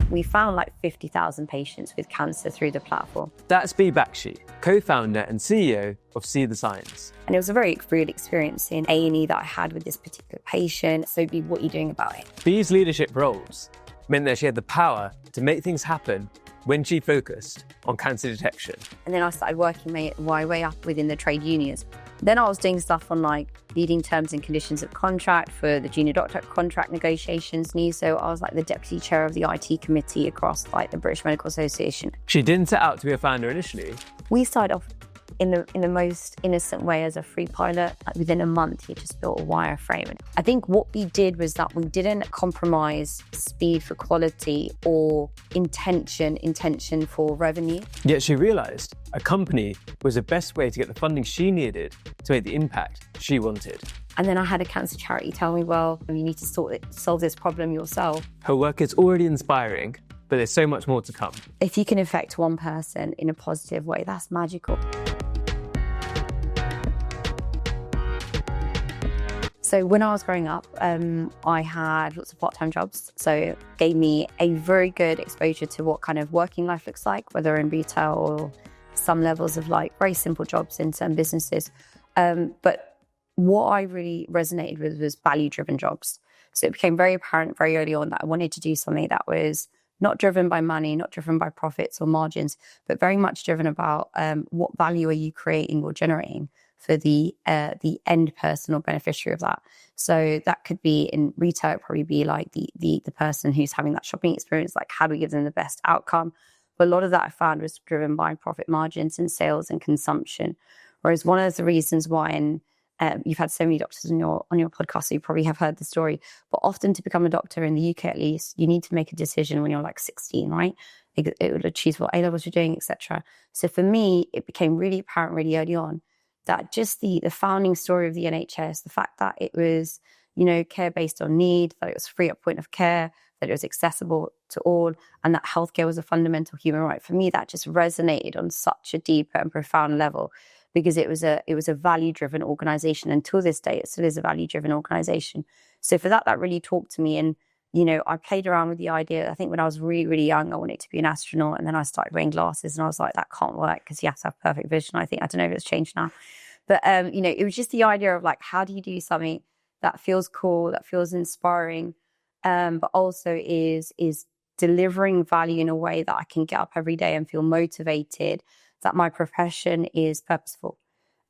We found like 50,000 patients with cancer through the platform. That's Bea Bakshi, co-founder and CEO of See the Signs. And it was a very real experience in A&E that I had with this particular patient. So what are you doing about it? Bea's leadership roles meant that she had the power to make things happen when she focused on cancer detection. And then I started working my way up within the trade unions. Then I was doing stuff on like leading terms and conditions of contract for the junior doctor contract negotiations. So I was like the deputy chair of the IT committee across like the British Medical Association. She didn't set out to be a founder initially. We started off in the most innocent way as a free pilot. Like within a month, he just built a wireframe. I think what we did was that we didn't compromise speed for quality or intention for revenue. Yet she realised a company was the best way to get the funding she needed to make the impact she wanted. And then I had a cancer charity tell me, well, you need to solve this problem yourself. Her work is already inspiring, but there's so much more to come. If you can affect one person in a positive way, that's magical. So when I was growing up, I had lots of part-time jobs. So it gave me a very good exposure to what kind of working life looks like, whether in retail or some levels of like very simple jobs in some businesses. But what I really resonated with was value-driven jobs. So it became very apparent very early on that I wanted to do something that was not driven by money, not driven by profits or margins, but very much driven about what value are you creating or generating for the end person or beneficiary of that. So that could be in retail, it'd probably be like the person who's having that shopping experience, like how do we give them the best outcome? But a lot of that I found was driven by profit margins and sales and consumption. Whereas one of the reasons why, and you've had so many doctors on your podcast, so you probably have heard the story, but often to become a doctor in the UK at least, you need to make a decision when you're like 16, right? It would choose what A-levels you're doing, etc. So for me, it became really apparent really early on that just the founding story of the NHS, the fact that it was, care based on need, that it was free at point of care, that it was accessible to all, and that healthcare was a fundamental human right. For me, that just resonated on such a deeper and profound level because it was a value-driven organization. Until this day, it still is a value-driven organization. So for that really talked to me. And, I played around with the idea. I think when I was really, really young, I wanted to be an astronaut. And then I started wearing glasses and I was like, that can't work because you have to have perfect vision. I don't know if it's changed now. But, it was just the idea of like, how do you do something that feels cool, that feels inspiring, but also is delivering value in a way that I can get up every day and feel motivated, that my profession is purposeful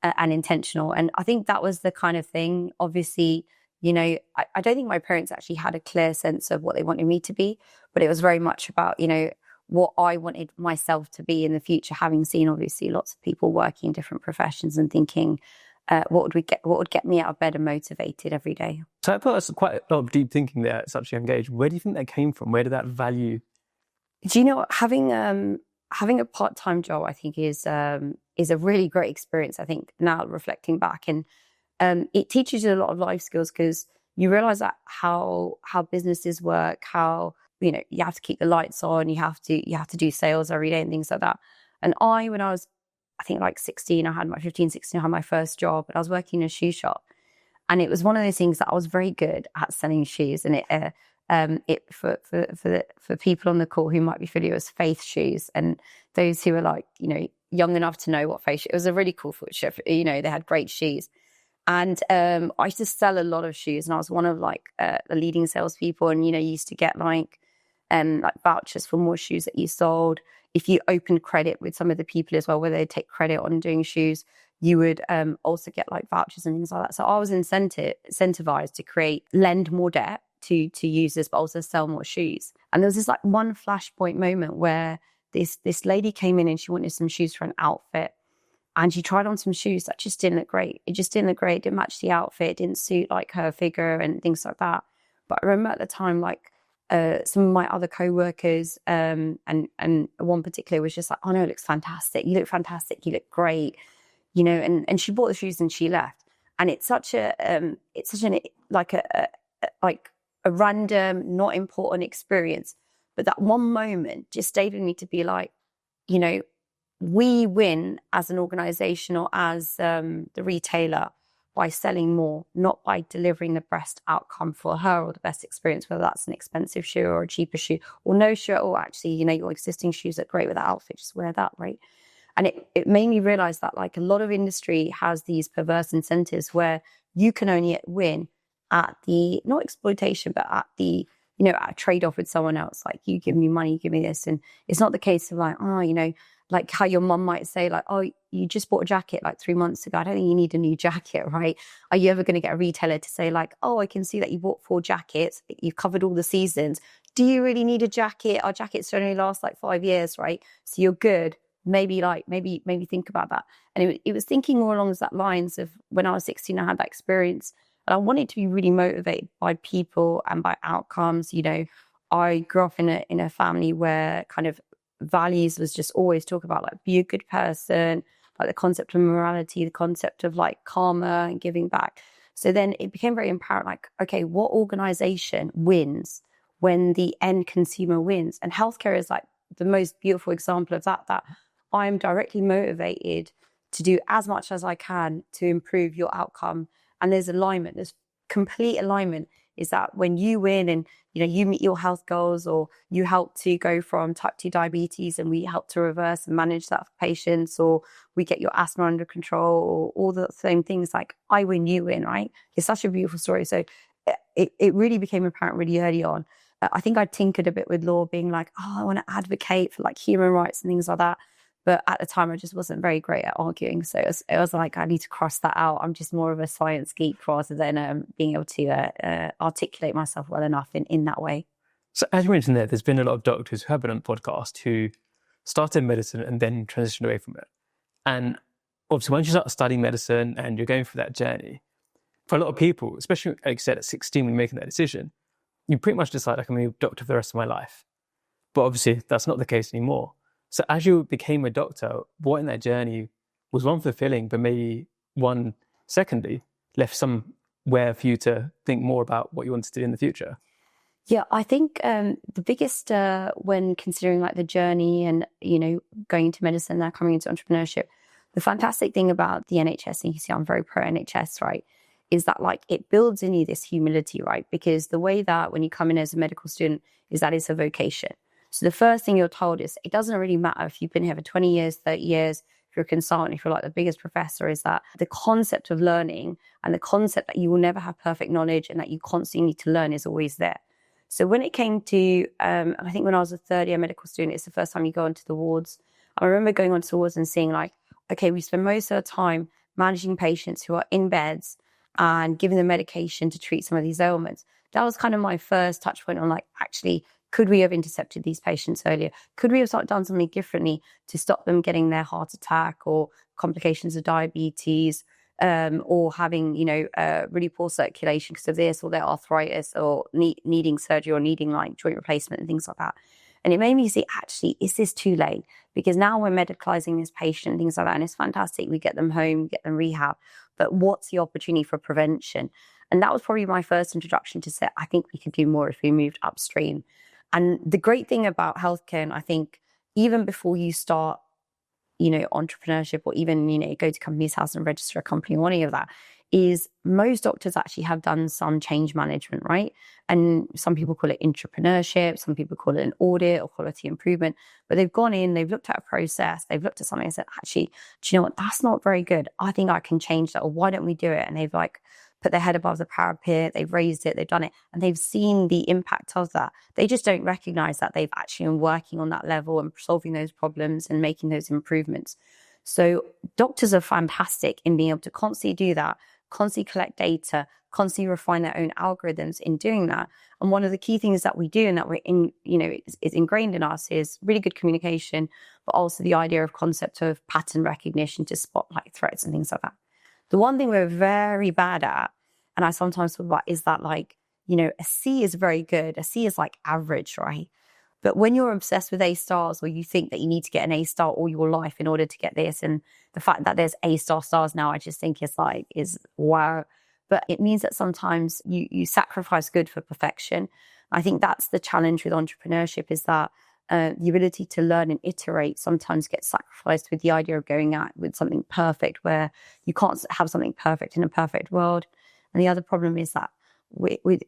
and intentional. And I think that was the kind of thing, obviously, I don't think my parents actually had a clear sense of what they wanted me to be, but it was very much about, what I wanted myself to be in the future, having seen obviously lots of people working in different professions and thinking, what would get me out of bed and motivated every day. So I thought that's quite a lot of deep thinking there at such a young age. Where do you think that came from? Where did that value? Do you know what? Having a part-time job, I think is a really great experience. I think now reflecting back, and it teaches you a lot of life skills because you realize that how businesses work, how you have to keep the lights on, you have to do sales every day and things like that. And when I was, I think like 16, I had my first job, and I was working in a shoe shop. And it was one of those things that I was very good at selling shoes. And it for people on the call who might be familiar with Faith shoes, and those who are like, young enough to know what Faith shoes, it was a really cool foot shop. They had great shoes. And I used to sell a lot of shoes, and I was one of like the leading salespeople. And you used to get like vouchers for more shoes that you sold. If you opened credit with some of the people as well, where they take credit on doing shoes, you would also get like vouchers and things like that. So I was incentivized to lend more debt to users, but also sell more shoes. And there was this like one flashpoint moment where this lady came in and she wanted some shoes for an outfit. And she tried on some shoes that just didn't look great. It just didn't look great. It didn't match the outfit. It didn't suit like her figure and things like that. But I remember at the time, like some of my other co-workers and one particular was just like, oh no, it looks fantastic. You look fantastic. You look great. And she bought the shoes and she left. And it's such a random, not important experience. But that one moment just stayed with me to be like, we win as an organization or as the retailer by selling more, not by delivering the best outcome for her or the best experience, whether that's an expensive shoe or a cheaper shoe or no shoe at all. Actually, your existing shoes are great with that outfit, just wear that, right? And it made me realize that like a lot of industry has these perverse incentives where you can only win at the, not exploitation, but at the, at a trade-off with someone else. Like, you give me money, you give me this. And it's not the case of like, like how your mum might say, like, oh, you just bought a jacket like 3 months ago. I don't think you need a new jacket, right? Are you ever going to get a retailer to say like, oh, I can see that you bought 4 jackets. You've covered all the seasons. Do you really need a jacket? Our jackets only last like 5 years, right? So you're good. Maybe think about that. And it was thinking more along that lines of when I was 16, I had that experience. And I wanted to be really motivated by people and by outcomes. I grew up in a family where kind of values was just always talk about like be a good person, like the concept of morality, the concept of like karma and giving back. So then it became very apparent, like, okay, what organization wins when the end consumer wins? And healthcare is like the most beautiful example of that I am directly motivated to do as much as I can to improve your outcome. And there's alignment, there's complete alignment, is that when you win and you meet your health goals, or you help to go from type 2 diabetes and we help to reverse and manage that for patients, or we get your asthma under control, or all the same things, like I win, you win, right? It's such a beautiful story. So it really became apparent really early on. I think I tinkered a bit with law, being like, oh, I want to advocate for like human rights and things like that. But at the time, I just wasn't very great at arguing. So it was like, I need to cross that out. I'm just more of a science geek rather than being able to articulate myself well enough in that way. So as you mentioned there's been a lot of doctors who have been on the podcast who started medicine and then transitioned away from it. And obviously, once you start studying medicine and you're going through that journey, for a lot of people, especially, like you said, at 16 when you're making that decision, you pretty much decide, like, I'm going to be a doctor for the rest of my life. But obviously, that's not the case anymore. So as you became a doctor, what in that journey was one fulfilling, but maybe one, secondly, left somewhere for you to think more about what you wanted to do in the future? Yeah, I think the biggest, when considering like the journey and, going into medicine and coming into entrepreneurship, the fantastic thing about the NHS, and you see I'm very pro NHS, right, is that like it builds in you this humility, right? Because the way that when you come in as a medical student is that it's a vocation. So the first thing you're told is it doesn't really matter if you've been here for 20 years, 30 years, if you're a consultant, if you're like the biggest professor, is that the concept of learning and the concept that you will never have perfect knowledge and that you constantly need to learn is always there. So when it came to, I think when I was a third year medical student, it's the first time you go onto the wards. I remember going onto the wards and seeing like, okay, we spend most of the time managing patients who are in beds and giving them medication to treat some of these ailments. That was kind of my first touch point on like, actually, could we have intercepted these patients earlier? Could we have done something differently to stop them getting their heart attack or complications of diabetes, or having, really poor circulation because of this, or their arthritis, or needing surgery, or needing like joint replacement and things like that. And it made me see, actually, is this too late? Because now we're medicalizing this patient and things like that. And it's fantastic. We get them home, get them rehab. But what's the opportunity for prevention? And that was probably my first introduction to say, I think we could do more if we moved upstream. And the great thing about healthcare, and I think even before you start, entrepreneurship, or even, go to Companies House and register a company or any of that, is most doctors actually have done some change management, right? And some people call it entrepreneurship, some people call it an audit or quality improvement, but they've gone in, they've looked at a process, they've looked at something and said, actually, do you know what? That's not very good. I think I can change that. Or why don't we do it? And they've like put their head above the parapet, they've raised it, they've done it, and they've seen the impact of that. They just don't recognize that they've actually been working on that level and solving those problems and making those improvements. So doctors are fantastic in being able to constantly do that, constantly collect data, constantly refine their own algorithms in doing that. And one of the key things that we do and that we're in, is ingrained in us is really good communication, but also the idea of concept of pattern recognition to spot like threats and things like that. The one thing we're very bad at, and I sometimes talk about, is that like, a C is very good. A C is like average, right? But when you're obsessed with A stars, or you think that you need to get an A star all your life in order to get this, and the fact that there's A stars now, I just think is wow. But it means that sometimes you sacrifice good for perfection. I think that's the challenge with entrepreneurship, is that the ability to learn and iterate sometimes gets sacrificed with the idea of going out with something perfect, where you can't have something perfect in a perfect world. And the other problem is that with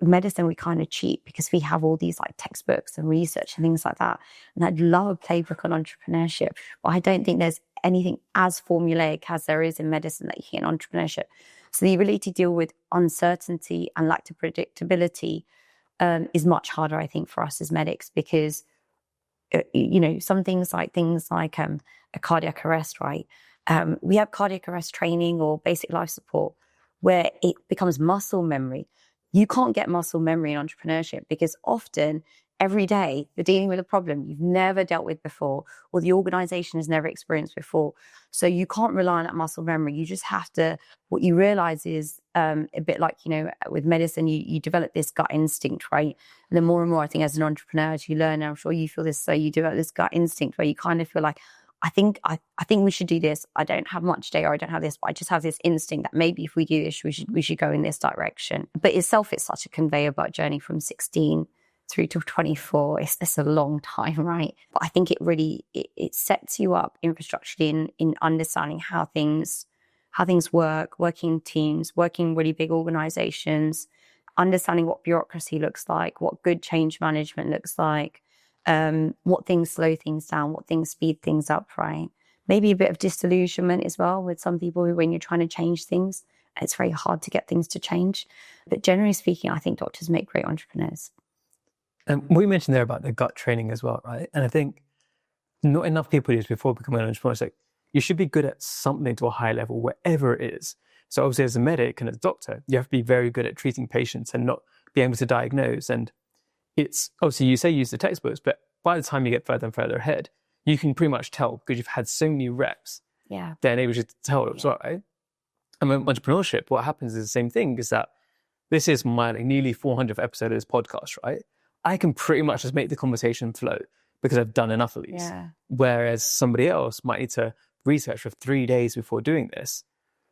medicine, we kind of cheat because we have all these like textbooks and research and things like that. And I'd love a playbook on entrepreneurship, but I don't think there's anything as formulaic as there is in medicine that you hear in entrepreneurship. So the ability to deal with uncertainty and lack of predictability is much harder, I think, for us as medics, because some things like a cardiac arrest, right? We have cardiac arrest training or basic life support where it becomes muscle memory. You can't get muscle memory in entrepreneurship because often every day you're dealing with a problem you've never dealt with before or the organization has never experienced before. So you can't rely on that muscle memory. You just have to, what you realize is a bit like, with medicine, you develop this gut instinct, right? And the more and more, I think, as an entrepreneur, as you learn, I'm sure you feel this, so you develop this gut instinct where you kind of feel like, I think we should do this. I don't have much data, or I don't have this, but I just have this instinct that maybe if we do this, we should go in this direction. But itself, it's such a conveyor belt journey from 16 through to 24. It's a long time, right? But I think it really it sets you up infrastructurally in understanding how things work, working in teams, working in really big organizations, understanding what bureaucracy looks like, what good change management looks like. What things slow things down, what things speed things up, right? Maybe a bit of disillusionment as well with some people who, when you're trying to change things, it's very hard to get things to change. But generally speaking, I think doctors make great entrepreneurs. And we mentioned there about the gut training as well, right? And I think not enough people do this before becoming an entrepreneur. It's like, you should be good at something to a high level, wherever it is. So obviously as a medic and as a doctor, you have to be very good at treating patients and not be able to diagnose. And it's obviously, you say use the textbooks, but by the time you get further and further ahead, you can pretty much tell because you've had so many reps. Yeah. They're able to tell as well, right? And with entrepreneurship, what happens is the same thing, is that this is my nearly 400th episode of this podcast, right? I can pretty much just make the conversation flow because I've done enough of these. Yeah. Whereas somebody else might need to research for 3 days before doing this.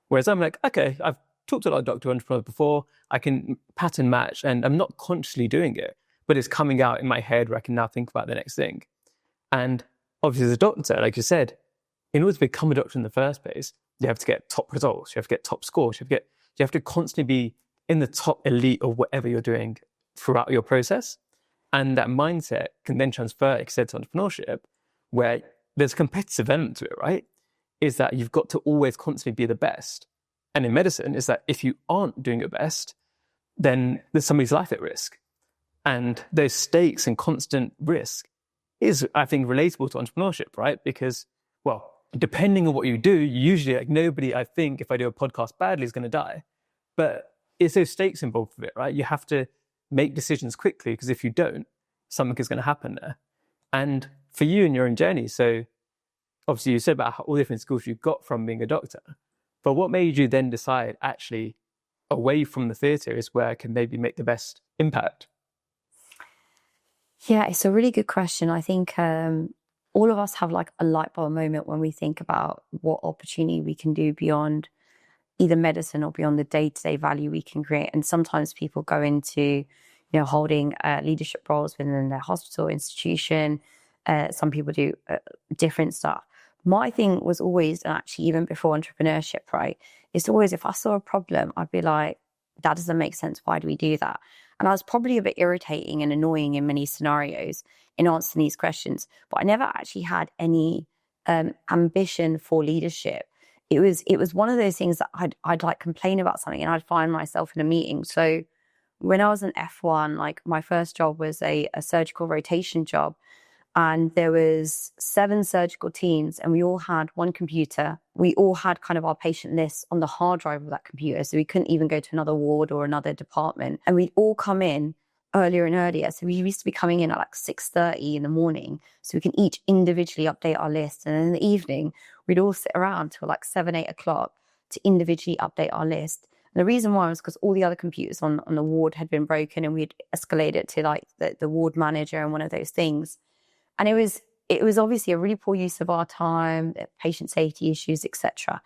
Whereas I'm like, okay, I've talked to a lot of doctor entrepreneurs before. I can pattern match and I'm not consciously doing it, but it's coming out in my head where I can now think about the next thing. And obviously as a doctor, like you said, in order to become a doctor in the first place, you have to get top results, you have to get top scores, you have to constantly be in the top elite of whatever you're doing throughout your process. And that mindset can then transfer, like I said, to entrepreneurship, where there's a competitive element to it, right? Is that you've got to always constantly be the best. And in medicine, is that if you aren't doing your best, then there's somebody's life at risk. And those stakes and constant risk is, I think, relatable to entrepreneurship, right? Because, well, depending on what you do, usually like nobody, I think, if I do a podcast badly, is going to die. But it's those stakes involved with it, right? You have to make decisions quickly because if you don't, something is going to happen there. And for you in your own journey, so obviously you said about how all the different skills you got from being a doctor, but what made you then decide actually away from the theatre is where I can maybe make the best impact? Yeah, it's a really good question. I think all of us have like a light bulb moment when we think about what opportunity we can do beyond either medicine or beyond the day-to-day value we can create. And sometimes people go into, holding leadership roles within their hospital institution. Some people do different stuff. My thing was always, and actually even before entrepreneurship, right, it's always if I saw a problem, I'd be like, that doesn't make sense. Why do we do that? And I was probably a bit irritating and annoying in many scenarios in answering these questions, but I never actually had any ambition for leadership. It was one of those things that I'd like complain about something and I'd find myself in a meeting. So when I was an F1, like my first job was a surgical rotation job. And there was 7 surgical teams and we all had one computer. We all had kind of our patient lists on the hard drive of that computer. So we couldn't even go to another ward or another department. And we'd all come in earlier and earlier. So we used to be coming in at like 6:30 in the morning so we can each individually update our list. And in the evening, we'd all sit around till like 7, 8 o'clock to individually update our list. And the reason why was because all the other computers on the ward had been broken and we'd escalated it to like the ward manager and one of those things. And it was obviously a really poor use of our time, patient safety issues, etc.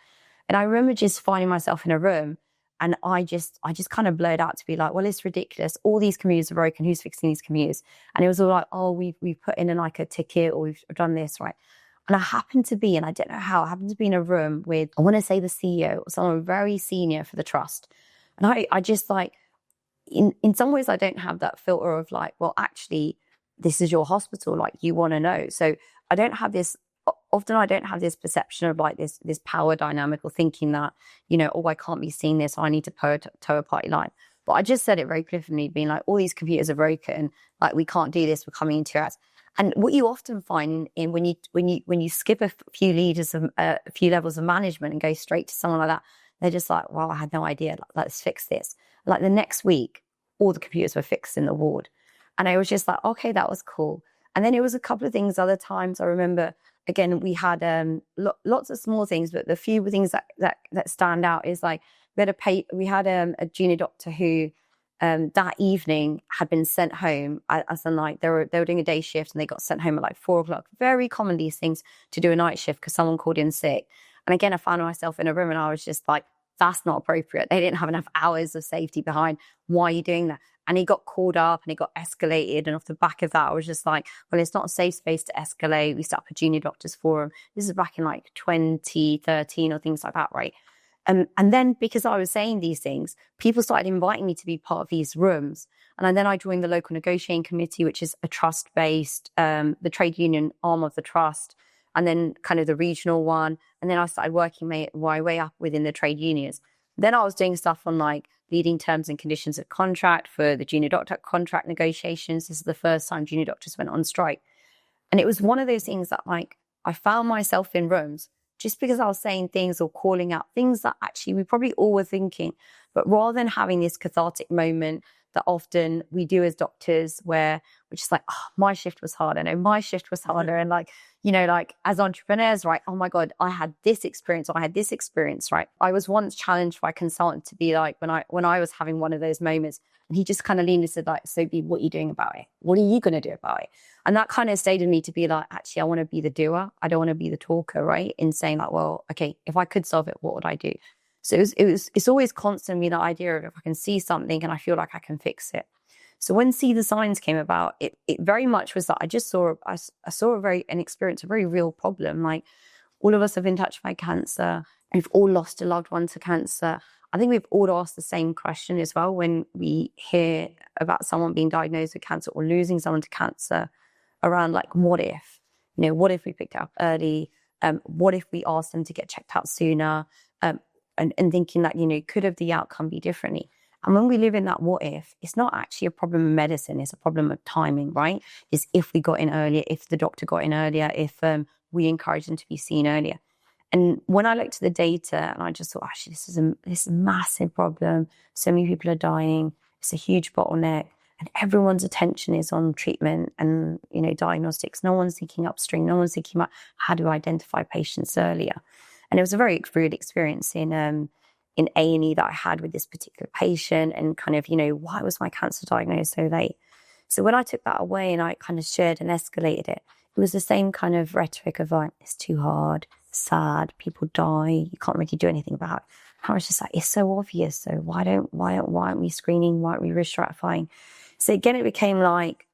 And I remember just finding myself in a room And I just kind of blurred out to be like, well, it's ridiculous. All these computers are broken. Who's fixing these computers? And it was all like, oh, we've put in like a ticket, or we've done this, right? And I happened to be, and I don't know how, I happened to be in a room with, I want to say the CEO, or someone very senior for the trust. And I just like, in some ways, I don't have that filter of like, well, actually, this is your hospital, like you want to know. So I don't have this, often I don't have this perception of like this power dynamic, or thinking that, you know, oh, I can't be seeing this, so I need to toe a party line. But I just said it very clearly, being like, all these computers are broken, like we can't do this, we're coming into your house. And what you often find in when you skip a few levels of management and go straight to someone like that, they're just like, wow, I had no idea. Let's fix this. Like the next week, all the computers were fixed in the ward. And I was just like, okay, that was cool. And then it was a couple of things other times. I remember, again, we had lots of small things, but the few things that stand out is like, we had a junior doctor who that evening had been sent home, as in like they were doing a day shift, and they got sent home at like 4:00. Very common, these things, to do a night shift because someone called in sick. And again, I found myself in a room and I was just like, that's not appropriate. They didn't have enough hours of safety behind. Why are you doing that? And he got called up and it got escalated. And off the back of that, I was just like, well, it's not a safe space to escalate. We set up a junior doctors forum. This is back in like 2013 or things like that, right? And then because I was saying these things, people started inviting me to be part of these rooms. And then I joined the local negotiating committee, which is a trust-based, the trade union arm of the trust, and then kind of the regional one. And then I started working my way up within the trade unions. Then I was doing stuff on like leading terms and conditions of contract for the junior doctor contract negotiations. This is the first time junior doctors went on strike. And it was one of those things that like I found myself in rooms just because I was saying things or calling out things that actually we probably all were thinking. But rather than having this cathartic moment that often we do as doctors, where we're just like, oh, my shift was harder. No, my shift was harder. And like, you know, like as entrepreneurs, right? Oh my God, I had this experience, or I had this experience, right? I was once challenged by a consultant to be like, when I was having one of those moments, and he just kind of leaned and said like, so Bea, what are you doing about it? What are you going to do about it? And that kind of stayed in me to be like, actually, I want to be the doer. I don't want to be the talker, right? In saying like, well, okay, if I could solve it, what would I do? So it's always constantly the idea of if I can see something and I feel like I can fix it. So when See the Signs came about, it very much was that I just saw and experienced a very real problem. Like all of us have been touched by cancer. We've all lost a loved one to cancer. I think we've all asked the same question as well when we hear about someone being diagnosed with cancer or losing someone to cancer, around like, what if? You know, what if we picked it up early? What if we asked them to get checked out sooner? And thinking that, you know, could have the outcome be differently? And when we live in that what if, it's not actually a problem of medicine, it's a problem of timing, right? It's if we got in earlier, if the doctor got in earlier, if we encouraged them to be seen earlier. And when I looked at the data, and I just thought, actually, this is a massive problem. So many people are dying. It's a huge bottleneck. And everyone's attention is on treatment and, you know, diagnostics. No one's thinking upstream. No one's thinking about how to identify patients earlier. And it was a very real experience in A&E that I had with this particular patient, and kind of, you know, why was my cancer diagnosed so late? So when I took that away and I kind of shared and escalated it, it was the same kind of rhetoric of like, it's too hard, sad, people die, you can't really do anything about it. I was just like, it's so obvious. So why aren't we screening? Why aren't we risk stratifying? So again, it became like,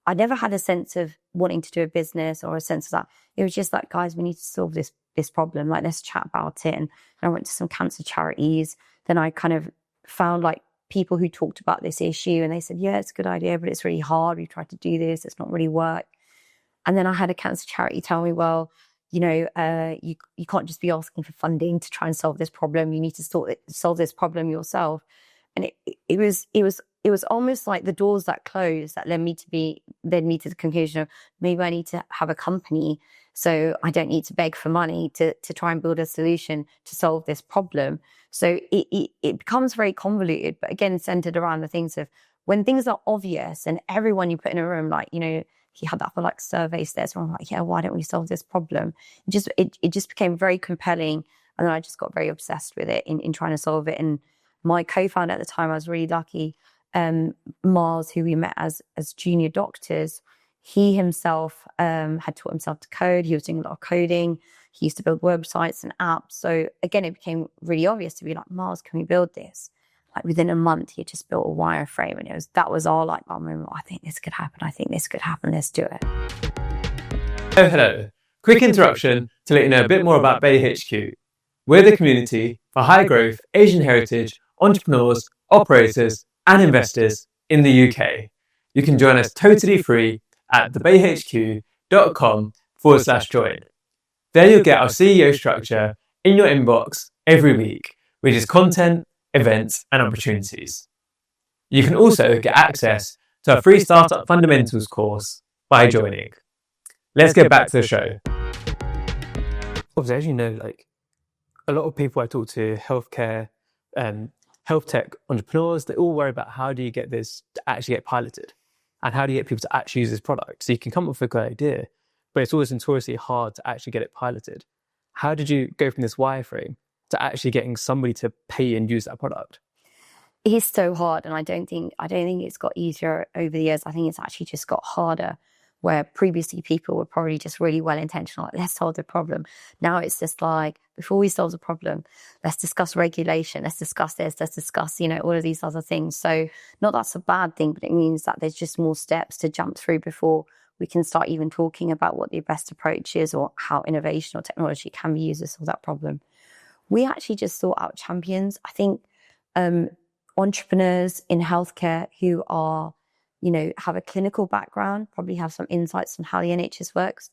I never had a sense of wanting to do a business or a sense of that. It was just like, guys, we need to solve this problem. Like, let's chat about it. And I went to some cancer charities. Then I kind of found like people who talked about this issue, and they said, yeah, it's a good idea, but it's really hard. We've tried to do this. It's not really worked. And then I had a cancer charity tell me, well, you know, you can't just be asking for funding to try and solve this problem. You need to solve this problem yourself. And it was almost like the doors that closed that led me to the conclusion of, maybe I need to have a company, so I don't need to beg for money to try and build a solution to solve this problem. So it becomes very convoluted, but again, centered around the things of when things are obvious and everyone you put in a room, like, you know, he had that for like surveys there. So I'm like, yeah, why don't we solve this problem? It just became very compelling. And then I just got very obsessed with it in trying to solve it. And my co-founder at the time, I was really lucky, Miles, who we met as junior doctors, he himself had taught himself to code. He was doing a lot of coding. He used to build websites and apps. So again, it became really obvious to be like, Miles, can we build this? Like within a month, he just built a wireframe, and that was our like our moment. I think this could happen. I think this could happen. Let's do it. Oh, hello. Quick interruption to let you know a bit more about Bea HQ. We're the community for high growth Asian heritage entrepreneurs, operators, and investors in the UK. You can join us totally free at thebayhq.com/join. There you'll get our CEO structure in your inbox every week, which is content, events, and opportunities. You can also get access to our free Startup Fundamentals course by joining. Let's get back to the show. Obviously, as you know, like a lot of people I talk to, healthcare, health tech entrepreneurs, they all worry about how do you get this to actually get piloted, and how do you get people to actually use this product. So you can come up with a good idea, but it's always notoriously hard to actually get it piloted. How did you go from this wireframe to actually getting somebody to pay and use that product? It is so hard, and I don't think it's got easier over the years. I think it's actually just got harder. Where previously people were probably just really well intentional, like let's solve the problem. Now it's just like, before we solve the problem, let's discuss regulation, let's discuss this, let's discuss, all of these other things. So not that's a bad thing, but it means that there's just more steps to jump through before we can start even talking about what the best approach is or how innovation or technology can be used to solve that problem. We actually just sought out champions. I think entrepreneurs in healthcare who are have a clinical background, probably have some insights on how the NHS works.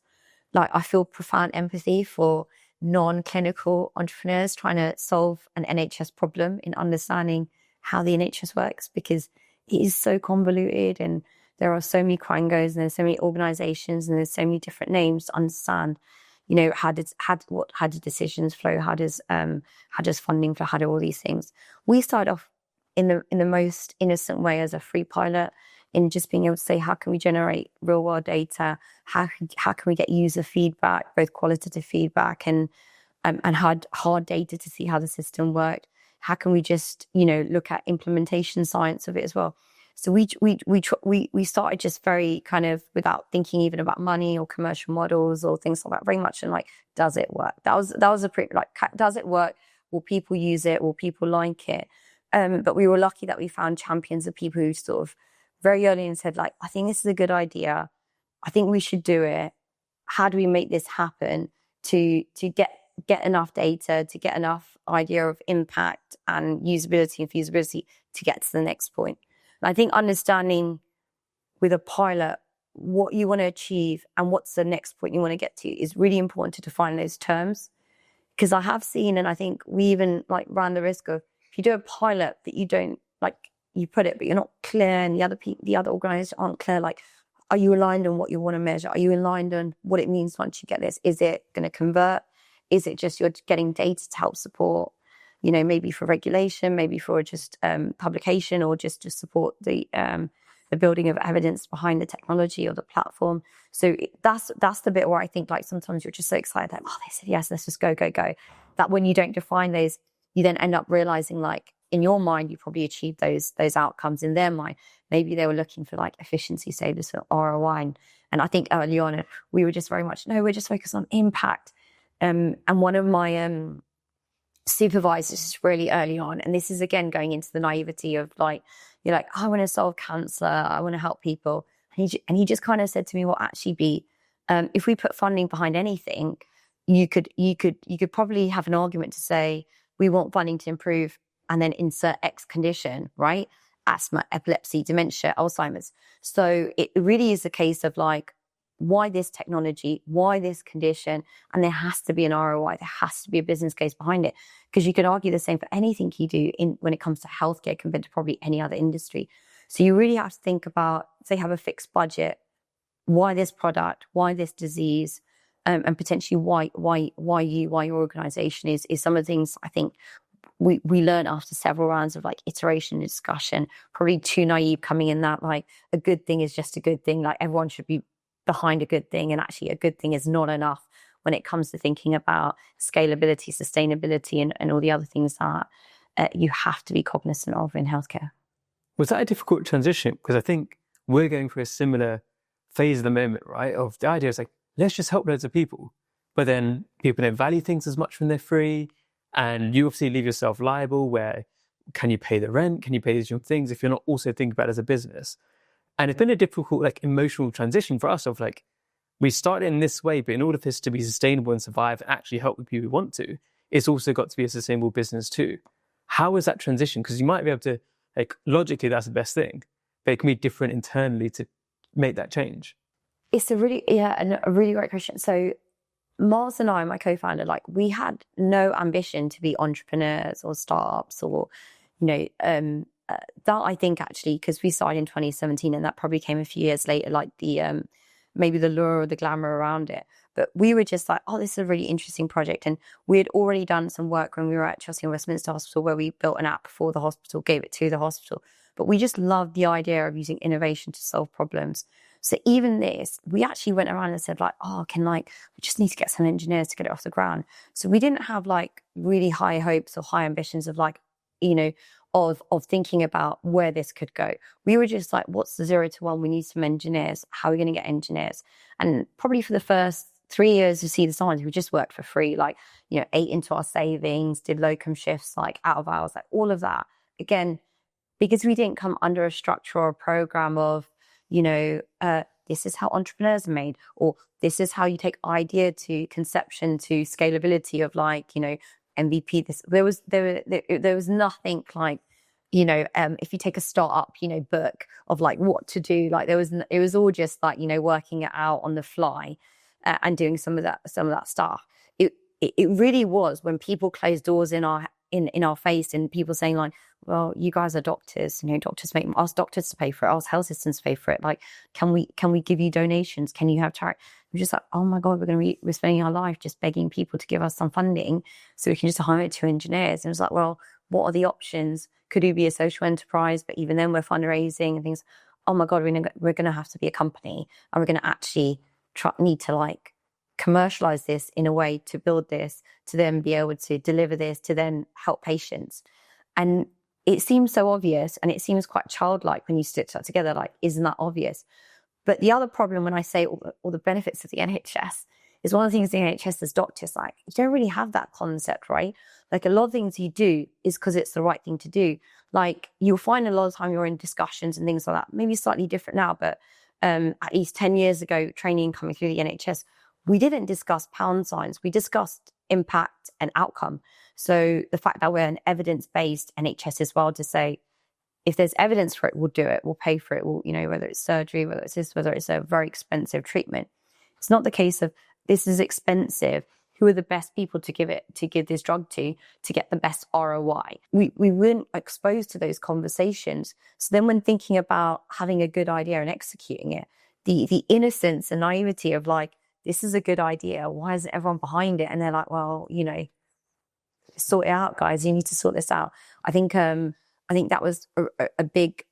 Like, I feel profound empathy for non-clinical entrepreneurs trying to solve an NHS problem in understanding how the NHS works, because it is so convoluted and there are so many quangos and there's so many organizations and there's so many different names to understand, how do decisions flow? How does funding flow? How do all these things? We started off in the most innocent way as a free pilot, in just being able to say, how can we generate real world data? How can we get user feedback, both qualitative feedback and hard data to see how the system worked? How can we just, look at implementation science of it as well? So we started just very kind of without thinking even about money or commercial models or things like that, very much in like, does it work? That was a pretty like, does it work? Will people use it? Will people like it? But we were lucky that we found champions of people who sort of very early and said, like, I think this is a good idea. I think we should do it. How do we make this happen to get enough data, to get enough idea of impact and usability and feasibility to get to the next point? And I think understanding with a pilot what you want to achieve and what's the next point you want to get to is really important to define those terms. Because I have seen, and I think we even like ran the risk of, if you do a pilot that you don't like, you put it, but you're not clear, and the other organizers aren't clear. Like, are you aligned on what you want to measure? Are you aligned on what it means once you get this? Is it going to convert? Is it just you're getting data to help support, maybe for regulation, maybe for just publication, or just to support the building of evidence behind the technology or the platform? So that's the bit where I think like sometimes you're just so excited that, they said yes, let's just go. That when you don't define those, you then end up realizing like, in your mind, you probably achieved those outcomes. In their mind, maybe they were looking for like efficiency savings or ROI. And I think early on, we were just very much, no, we're just focused on impact. And one of my supervisors really early on, and this is again going into the naivety of like, you're like, I want to solve cancer, I want to help people. And he just kind of said to me, well, actually, Bea, if we put funding behind anything, you could probably have an argument to say, we want funding to improve and then insert X condition, right? Asthma, epilepsy, dementia, Alzheimer's. So it really is a case of like, why this technology, why this condition? And there has to be an ROI, there has to be a business case behind it. Because you could argue the same for anything you do when it comes to healthcare compared to probably any other industry. So you really have to think about, if they have a fixed budget, why this product, why this disease, and potentially why your organization is some of the things I think we learned after several rounds of like iteration and discussion, probably too naive coming in that like a good thing is just a good thing. Like everyone should be behind a good thing. And actually a good thing is not enough when it comes to thinking about scalability, sustainability, and all the other things that you have to be cognizant of in healthcare. Was that a difficult transition? Because I think we're going through a similar phase at the moment, right? Of the idea is like, let's just help loads of people. but then people don't value things as much when they're free. And you obviously leave yourself liable where can you pay the rent? Can you pay these things if you're not also thinking about it as a business? And it's been a difficult, like, emotional transition for us of like, we started in this way, but in order for this to be sustainable and survive and actually help the people who want to, it's also got to be a sustainable business too. How is that transition? Because you might be able to, like, logically, that's the best thing, but it can be different internally to make that change. It's a really great question. So Mars and I, my co-founder, like, we had no ambition to be entrepreneurs or startups or, that I think actually, because we started in 2017 and that probably came a few years later, like the maybe the lure or the glamour around it. But we were just like, oh, this is a really interesting project. And we had already done some work when we were at Chelsea and Westminster Hospital where we built an app for the hospital, gave it to the hospital. But we just loved the idea of using innovation to solve problems. So even this, we actually went around and said like, we just need to get some engineers to get it off the ground. So we didn't have like really high hopes or high ambitions of like, of thinking about where this could go. We were just like, what's the 0 to 1? We need some engineers. How are we going to get engineers? And probably for the first 3 years of See the Signs, we just worked for free, like, ate into our savings, did locum shifts, like out of hours, like all of that. Again, because we didn't come under a structure or a program of, this is how entrepreneurs are made, or this is how you take idea to conception to scalability of like, MVP. There was nothing like, if you take a startup, book of like what to do, like it was all just like, working it out on the fly and doing some of that stuff. It really was when people closed doors in our face and people saying like, well, you guys are doctors, doctors ask doctors to pay for it, ask health systems to pay for it. Like, can we give you donations? Can you have charity? We're just like, oh my God, we're spending our life just begging people to give us some funding so we can just hire 2 engineers. And it was like, well, what are the options? Could we be a social enterprise? But even then we're fundraising and things. Oh my God, we're going to have to be a company and we're going to actually need to like commercialize this in a way to build this, to then be able to deliver this, to then help patients. And it seems so obvious and it seems quite childlike when you stitch that together, like, isn't that obvious? But the other problem when I say all the benefits of the NHS is one of the things the NHS as doctors, like, you don't really have that concept, right? Like a lot of things you do is because it's the right thing to do. Like you'll find a lot of time you're in discussions and things like that, maybe slightly different now, but at least 10 years ago, training coming through the NHS, we didn't discuss pound signs. We discussed impact and outcome. So the fact that we're an evidence-based NHS as well to say, if there's evidence for it, we'll do it. We'll pay for it. We'll, whether it's surgery, whether it's this, whether it's a very expensive treatment. It's not the case of this is expensive. Who are the best people to give this drug to get the best ROI? We weren't exposed to those conversations. So then when thinking about having a good idea and executing it, the innocence and naivety of like, this is a good idea. Why isn't everyone behind it? And they're like, well, sort it out, guys. You need to sort this out. I think that was a big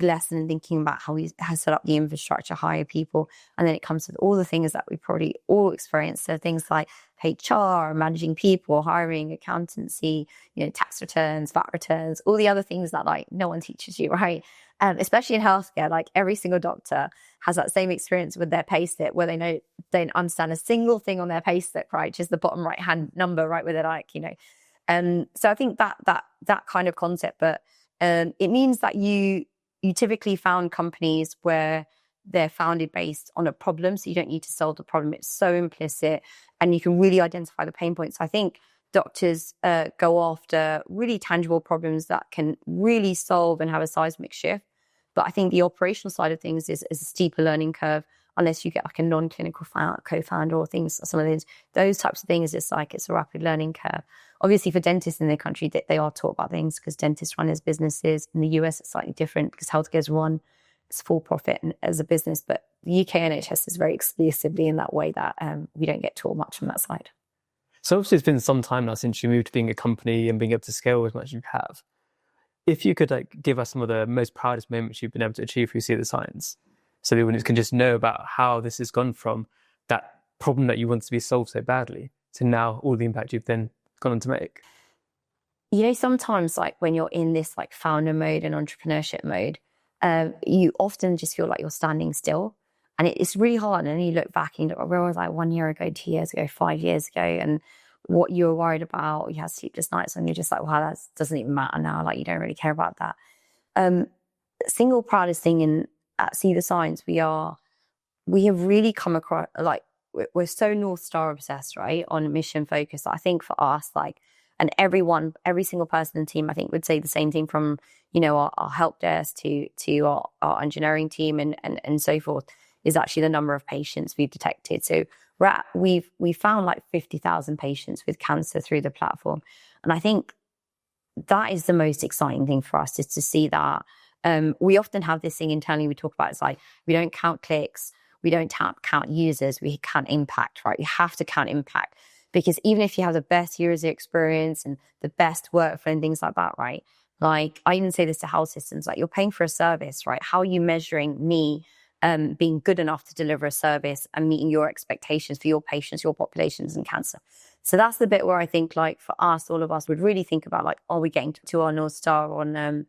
lesson in thinking about how we have set up the infrastructure, hire people, and then it comes with all the things that we probably all experience. So things like HR, managing people, hiring, accountancy, tax returns, VAT returns, all the other things that like no one teaches you, right? Especially in healthcare, like every single doctor has that same experience with their payslip where they don't understand a single thing on their payslip, right? Just the bottom right hand number, right? Where they're like, so I think that kind of concept, but it means that you typically found companies where they're founded based on a problem, so you don't need to solve the problem. It's so implicit, and you can really identify the pain points. I think doctors go after really tangible problems that can really solve and have a seismic shift. But I think the operational side of things is a steeper learning curve, unless you get like a non-clinical co-founder or things, some of those types of things. It's a rapid learning curve. Obviously for dentists in the country, they are taught about things because dentists run as businesses. In the US, it's slightly different because healthcare is run as for profit and as a business. But the UK NHS is very exclusively in that way that we don't get taught much on that side. So obviously it's been some time now since you moved to being a company and being able to scale as much as you have. If you could like give us some of the most proudest moments you've been able to achieve through See the Signs, so the audience can just know about how this has gone from that problem that you want to be solved so badly to now all the impact you've then gone on to make. Sometimes like when you're in this like founder mode and entrepreneurship mode, you often just feel like you're standing still. And it's really hard. And then you look back and you look, where was I 1 year ago, 2 years ago, 5 years ago, and what you were worried about, you had sleepless nights, and you're just like, wow, that doesn't even matter now. Like, you don't really care about that. Single proudest thing in at See the Signs, we have really come across, like, we're so North Star obsessed, right? On mission focus. I think for us, like, and every single person in the team, I think would say the same thing, from, our help desk to our engineering team and so forth, is actually the number of patients we've detected. So we've found like 50,000 patients with cancer through the platform. And I think that is the most exciting thing for us, is to see that. We often have this thing internally we talk about. It's like, we don't count clicks, we don't count users, we count impact, right? We have to count impact, because even if you have the best user experience and the best workflow and things like that, right? Like, I even say this to health systems, like, you're paying for a service, right? How are you measuring me being good enough to deliver a service and meeting your expectations for your patients, your populations in cancer? So that's the bit where I think, like, for us, all of us would really think about, like, are we getting to our North Star on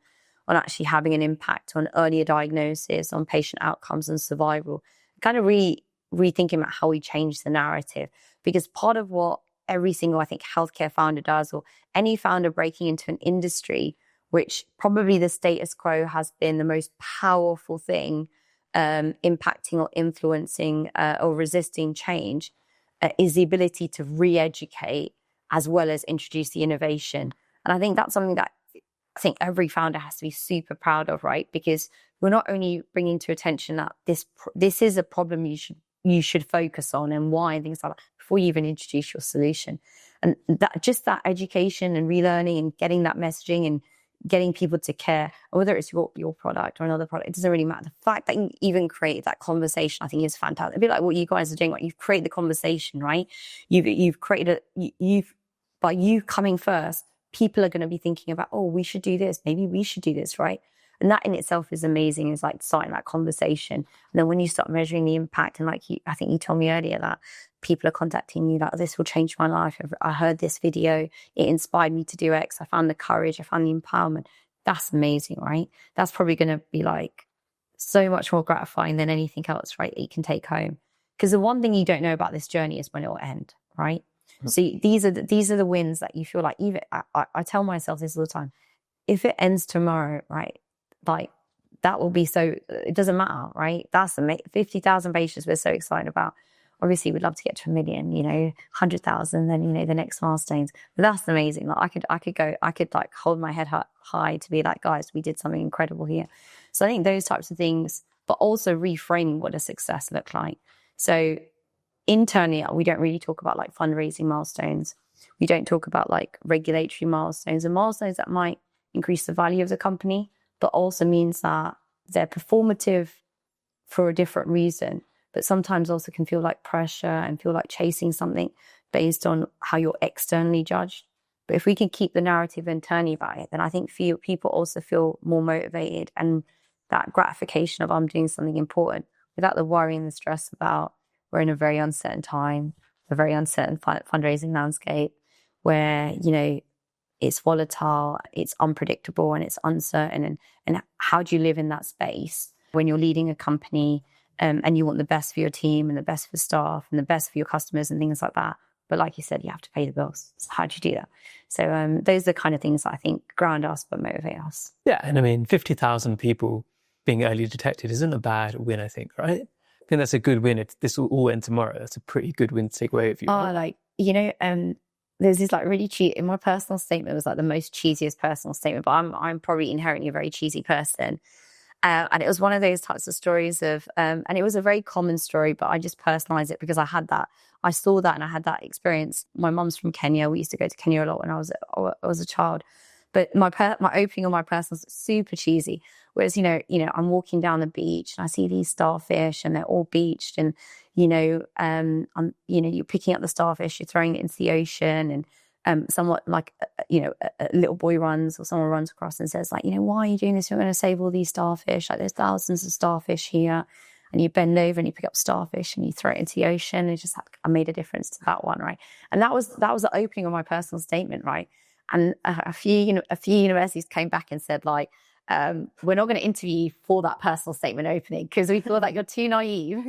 actually having an impact on earlier diagnosis, on patient outcomes and survival, kind of rethinking about how we change the narrative. Because part of what every single, I think, healthcare founder does, or any founder breaking into an industry, which probably the status quo has been the most powerful thing impacting or influencing or resisting change, is the ability to re-educate as well as introduce the innovation. And I think that's something that I think every founder has to be super proud of, right? Because we're not only bringing to attention that this is a problem you should focus on, and why, and things like that, before you even introduce your solution. And that education and relearning and getting that messaging and getting people to care, whether it's your product or another product, it doesn't really matter. The fact that you even create that conversation, I think, is fantastic. A bit like what you guys are doing, like, you've created the conversation, right? You've created by you coming first, people are going to be thinking about, oh, we should do this. Maybe we should do this, right? And that in itself is amazing. Is like starting that conversation. And then when you start measuring the impact, and like I think you told me earlier that people are contacting you, like, this will change my life. I heard this video, it inspired me to do X. I found the courage, I found the empowerment. That's amazing, right? That's probably going to be like so much more gratifying than anything else, right? That you can take home. Because the one thing you don't know about this journey is when it will end, right? Mm-hmm. So these are the wins that you feel like. Even I tell myself this all the time: if it ends tomorrow, right? Like, that will be so, it doesn't matter, right? That's 50,000 patients we're so excited about. Obviously, we'd love to get to 1 million, 100,000, then, the next milestones. But that's amazing. Like, I could like hold my head high to be like, guys, we did something incredible here. So I think those types of things, but also reframing what does success look like. So internally, we don't really talk about like fundraising milestones. We don't talk about like regulatory milestones, and milestones that might increase the value of the company, but also means that they're performative for a different reason, but sometimes also can feel like pressure and feel like chasing something based on how you're externally judged. But if we can keep the narrative internally about it, then I think people also feel more motivated, and that gratification of, I'm doing something important, without the worry and the stress about, we're in a very uncertain time, a very uncertain fundraising landscape where, it's volatile, it's unpredictable, and it's uncertain. And how do you live in that space when you're leading a company and you want the best for your team and the best for staff and the best for your customers and things like that? But like you said, you have to pay the bills. So how do you do that? So those are the kind of things that I think ground us but motivate us. Yeah, and I mean, 50,000 people being early detected isn't a bad win, I think, right? I think that's a good win. This will all end tomorrow. That's a pretty good win to take away with you. Right? There's this like really cheap, in my personal statement, it was like the most cheesiest personal statement, but I'm probably inherently a very cheesy person. And it was one of those types of stories of, and it was a very common story, but I just personalized it because I saw that and I had that experience. My mum's from Kenya. We used to go to Kenya a lot when I was a child. But my opening on my personal is super cheesy. Whereas, I'm walking down the beach and I see these starfish and they're all beached, and, you're picking up the starfish, you're throwing it into the ocean, and somewhat like, a little boy runs, or someone runs across and says, like, why are you doing this? You're going to save all these starfish. Like, there's thousands of starfish here. And you bend over and you pick up starfish and you throw it into the ocean. And it's just like, I made a difference to that one, right? And that was the opening of my personal statement, right? And a few universities came back and said, like, we're not going to interview you for that personal statement opening because we feel that you're too naive.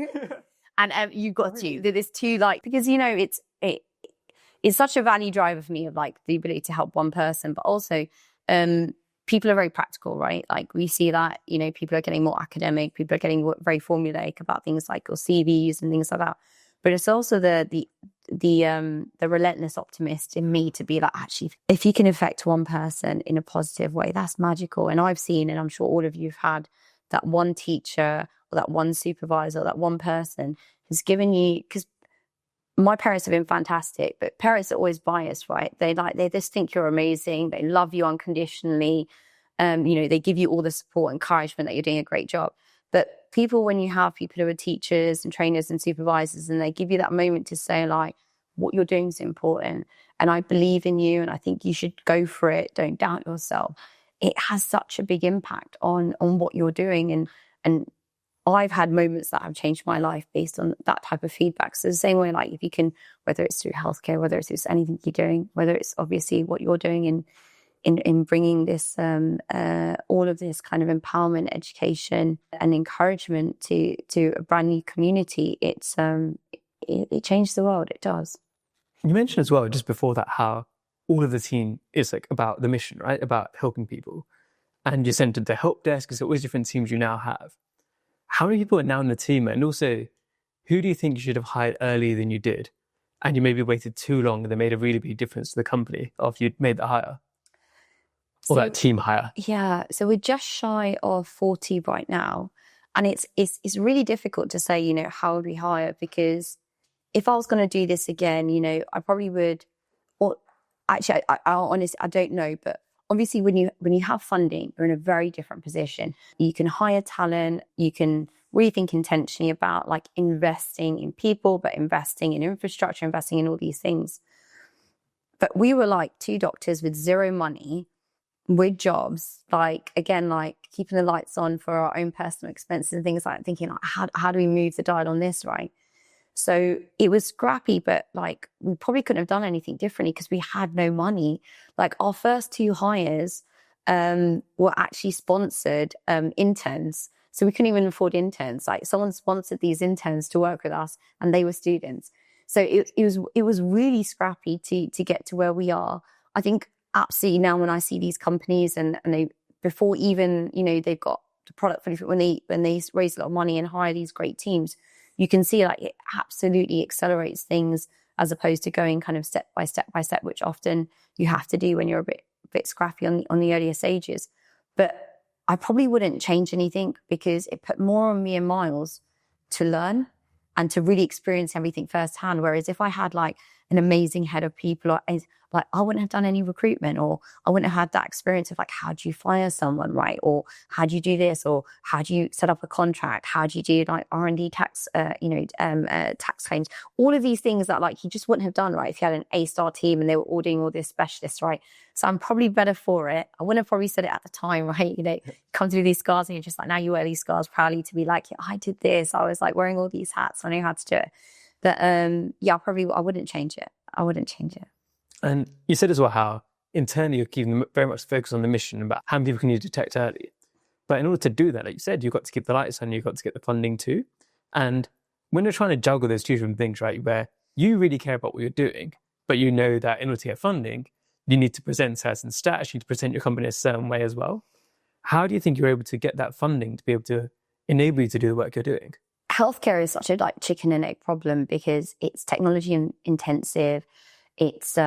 And you've got to, there's too like, because, you know, it's such a value driver for me of like the ability to help one person, but also people are very practical, right? Like we see that, you know, people are getting more academic, people are getting very formulaic about things like your CVs and things like that. But it's also the relentless optimist in me to be like, actually, if you can affect one person in a positive way, that's magical. And I've seen, and I'm sure all of you have had, that one teacher or that one supervisor or that one person has given you, because my parents have been fantastic, but parents are always biased, right? They just think you're amazing. They love you unconditionally. You know, they give you all the support and encouragement that you're doing a great job. But people, when you have people who are teachers and trainers and supervisors, and they give you that moment to say like, what you're doing is important, and I believe in you, and I think you should go for it. Don't doubt yourself. It has such a big impact on what you're doing, and I've had moments that have changed my life based on that type of feedback. So the same way, like if you can, whether it's through healthcare, whether it's through anything you're doing, whether it's obviously what you're doing in bringing this, all of this kind of empowerment, education and encouragement to a brand new community, it changed the world. It does. You mentioned as well, just before that, how all of the team is like about the mission, right? About helping people. And you centered the help desk, because always different teams you now have. How many people are now in the team? And also, who do you think you should have hired earlier than you did? And you maybe waited too long and they made a really big difference to the company after you'd made that hire? Or that team hire? Yeah. So we're just shy of 40 right now. And it's really difficult to say, you know, how would we hire? Because if I was going to do this again, you know, I probably would, or actually, I honestly, I don't know, but obviously when you have funding, you're in a very different position. You can hire talent, you can really think intentionally about like investing in people, but investing in infrastructure, investing in all these things. But we were like two doctors with zero money, with jobs, like, again, like keeping the lights on for our own personal expenses and things like that, thinking like, how do we move the dial on this, right? So it was scrappy, but like we probably couldn't have done anything differently because we had no money. Like our first two hires were actually sponsored interns. So we couldn't even afford interns. Like someone sponsored these interns to work with us and they were students. So it was really scrappy to get to where we are. I think absolutely now when I see these companies and they, before even, you know, they've got the product, when they raise a lot of money and hire these great teams, you can see like it absolutely accelerates things as opposed to going kind of step by step by step, which often you have to do when you're a bit scrappy on the earlier stages. But I probably wouldn't change anything because it put more on me and Miles to learn and to really experience everything firsthand. Whereas if I had like an amazing head of people, or like I wouldn't have done any recruitment, or I wouldn't have had that experience of like, how do you fire someone, right? Or how do you do this? Or how do you set up a contract? How do you do like R&D tax, tax claims? All of these things that like you just wouldn't have done, right? If you had an A-star team and they were all doing all this specialists, right? So I'm probably better for it. I wouldn't have probably said it at the time, right? You know, come through these scars and you're just like, now you wear these scars proudly to be like, yeah, I did this. I was like wearing all these hats. I know how to do it. But yeah, I wouldn't change it. I wouldn't change it. And you said as well how internally you're keeping very much focused on the mission about how many people can you detect early. But in order to do that, like you said, you've got to keep the lights on, you've got to get the funding too. And when you're trying to juggle those two different things, right, where you really care about what you're doing, but you know that in order to get funding, you need to present certain stats, you need to present your company a certain way as well. How do you think you're able to get that funding to be able to enable you to do the work you're doing? Healthcare is such a like chicken and egg problem because it's technology intensive, it's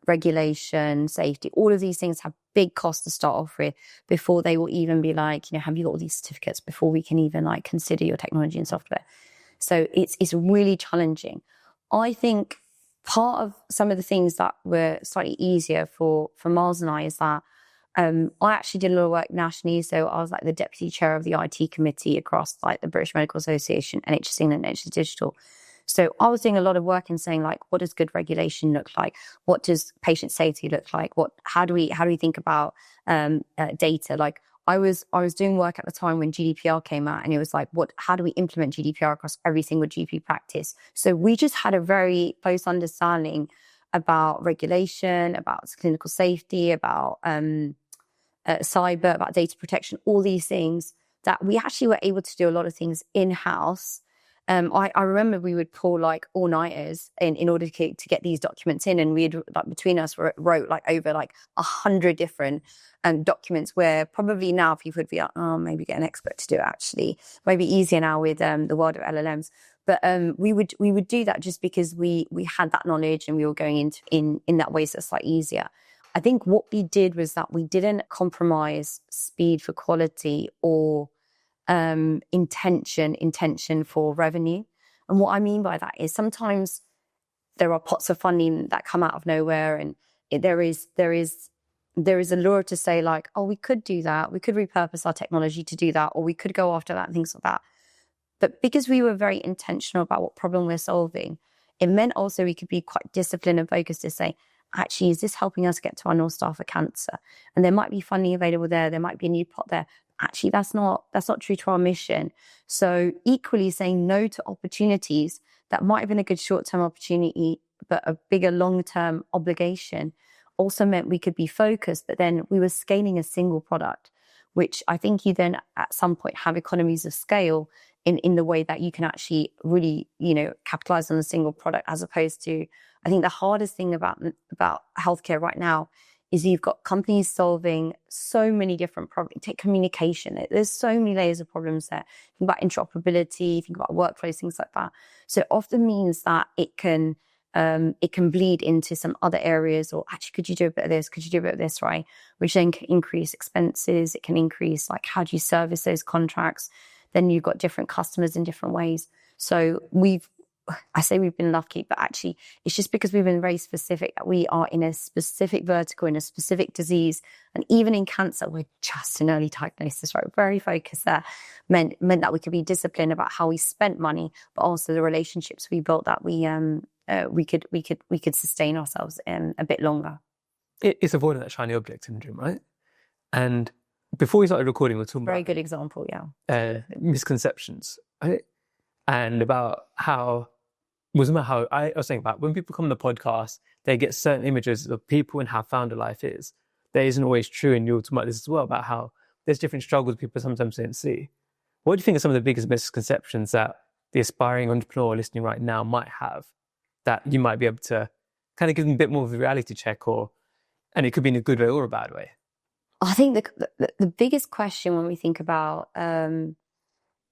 regulation, safety, all of these things have big costs to start off with before they will even be like, you know, have you got all these certificates before we can even like consider your technology and software. So it's really challenging. I think part of some of the things that were slightly easier for Miles and I is that I actually did a lot of work nationally. So I was like the deputy chair of the IT committee across like the British Medical Association, NHS England, NHS Digital. So I was doing a lot of work in saying like, what does good regulation look like? What does patient safety look like? How do we think about data? Like I was doing work at the time when GDPR came out, and it was like, how do we implement GDPR across every single GP practice? So we just had a very close understanding about regulation, about clinical safety, about cyber, about data protection, all these things, that we actually were able to do a lot of things in-house. I remember we would pull like all-nighters in order to get these documents in, and we'd like between us wrote like over like 100 different documents, where probably now people would be like, oh, maybe get an expert to do it. Actually, maybe easier now with the world of LLMs. But we would do that just because we had that knowledge and we were going into in that way, so it's like easier. I think what we did was that we didn't compromise speed for quality or intention for revenue. And what I mean by that is sometimes there are pots of funding that come out of nowhere, and there is a lure to say like, oh, we could do that, we could repurpose our technology to do that, or we could go after that and things like that. But because we were very intentional about what problem we're solving, it meant also we could be quite disciplined and focused to say, actually, is this helping us get to our North Star for cancer? And there might be funding available there. There might be a new pot there. Actually, that's not true to our mission. So equally saying no to opportunities that might have been a good short-term opportunity, but a bigger long-term obligation, also meant we could be focused, but then we were scaling a single product, which I think you then at some point have economies of scale in the way that you can actually really, capitalize on a single product, as opposed to, I think the hardest thing about healthcare right now is you've got companies solving so many different problems. Take communication. There's so many layers of problems there. Think about interoperability, think about workflows, things like that. So it often means that it can bleed into some other areas, or actually, could you do a bit of this? Could you do a bit of this, right? Which then can increase expenses. It can increase, like, how do you service those contracts? Then you've got different customers in different ways. So I say we've been lucky, but actually it's just because we've been very specific that we are in a specific vertical, in a specific disease. And even in cancer, we're just an early diagnosis, right? We're very focused there. Meant that we could be disciplined about how we spent money, but also the relationships we built, that we could sustain ourselves a bit longer. It's avoiding that shiny object syndrome, right? And before we started recording, we were talking Very about good example, yeah. Misconceptions, right? And about how I was saying about when people come on the podcast, they get certain images of people and how founder life is. That isn't always true, and you'll talk about this as well, about how there's different struggles people sometimes don't see. What do you think are some of the biggest misconceptions that the aspiring entrepreneur listening right now might have, that you might be able to kind of give them a bit more of a reality check, and it could be in a good way or a bad way? I think the biggest question when we think about